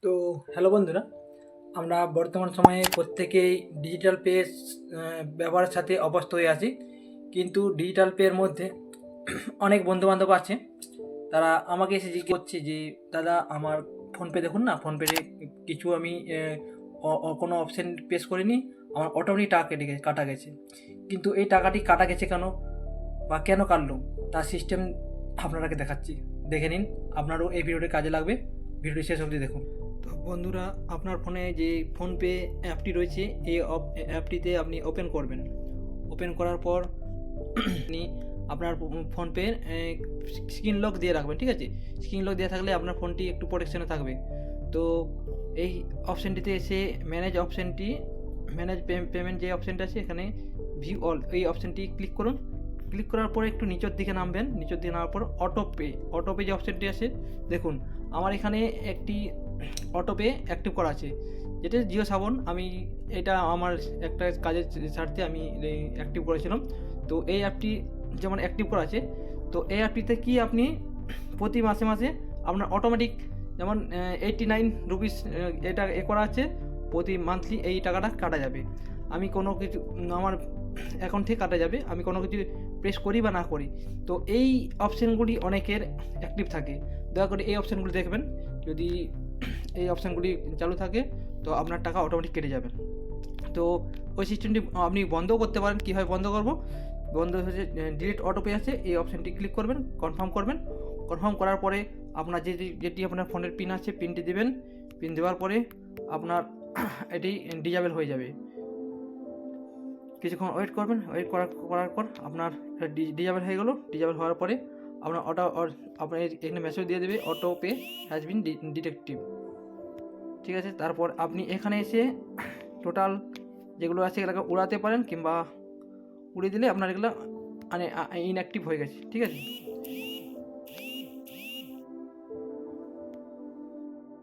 তো হ্যালো বন্ধুরা, আমরা বর্তমান সময়ে প্রত্যেকেই ডিজিটাল পে ব্যবহারের সাথে অভ্যস্ত হয়ে আছি। কিন্তু ডিজিটাল পের মধ্যে অনেক বন্ধুবান্ধব আছে, তারা আমাকে এসে জিজ্ঞেস করছে যে দাদা আমার ফোনপে দেখুন না, ফোনপেতে কিছু আমি কোনো অপশান প্রেস করিনি, আমার অটোমেটিক টাকা কেটে গেছে, কাটা গেছে। কিন্তু এই টাকাটি কাটা গেছে কেন বা কেন কাটলো তার সিস্টেম আপনারাকে দেখাচ্ছি, দেখে নিন। আপনারও এই ভিডিওটি কাজে লাগবে, ভিডিওটি শেষ অবধি দেখুন। তো বন্ধুরা, আপনার ফোনে যে ফোনপে অ্যাপটি রয়েছে, এই অ্যাপটিতে আপনি ওপেন করবেন। ওপেন করার পর আপনি আপনার ফোনপের স্ক্রিন লক দিয়ে রাখবেন, ঠিক আছে? স্ক্রিন লক দিয়ে থাকলে আপনার ফোনটি একটু প্রোটেকশনে থাকবে। তো এই অপশানটিতে এসে ম্যানেজ পেমেন্ট যে অপশানটা আছে, এখানে ভিউ অল এই অপশানটি ক্লিক করুন। ক্লিক করার পরে একটু নিচের দিকে নামবেন, নিচের দিকে নামার পর অটোপে যে অপশানটি আছে, দেখুন আমার এখানে একটি অটোপে অ্যাক্টিভ করা আছে, যেটা জিও সাবন। আমি এটা আমার একটা কাজের স্বার্থে আমি অ্যাক্টিভ করেছিলাম। তো এই অ্যাপটি যেমন অ্যাক্টিভ করা আছে, তো এই অ্যাপটিতে কি আপনি প্রতি মাসে মাসে আপনার অটোমেটিক যেমন 89 রুপিস এটা করা আছে, প্রতি মান্থলি এই টাকাটা কাটা যাবে। আমি কোনো কিছু আমার অ্যাকাউন্ট থেকে কাটা যাবে, আমি কোনো কিছু প্রেস করি বা না করি। তো এই অপশানগুলি অনেকের অ্যাক্টিভ থাকে, দয়া করে এই অপশানগুলি দেখবেন। যদি এই অপশানগুলি চালু থাকে তো আপনার টাকা অটোমেটিক কেটে যাবে। তো ওই সিস্টেমটি আপনি বন্ধও করতে পারেন। কীভাবে বন্ধ করব? বন্ধ হচ্ছে ডিলিট অটোপে আছে, এই অপশানটি ক্লিক করবেন, কনফার্ম করবেন। কনফার্ম করার পরে আপনার যেটি আপনার ফোনের পিন আছে, পিনটি দেবেন। পিন দেওয়ার পরে আপনার এটি ডিজেবল হয়ে যাবে। কিছুক্ষণ ওয়েট করবেন, ওয়েট করার পর আপনার ডিজেবল হয়ে গেল। ডিজেবল হওয়ার পরে আপনার আপনার এখানে মেসেজ দিয়ে দেবে, auto pay has been detective, ঠিক আছে? তারপর আপনি এখানে এসে টোটাল যেগুলো আছে এগুলোকে উড়াতে পারেন, কিংবা উড়িয়ে দিলে আপনার এগুলো মানে ইনঅ্যাক্টিভ হয়ে গেছে, ঠিক আছে?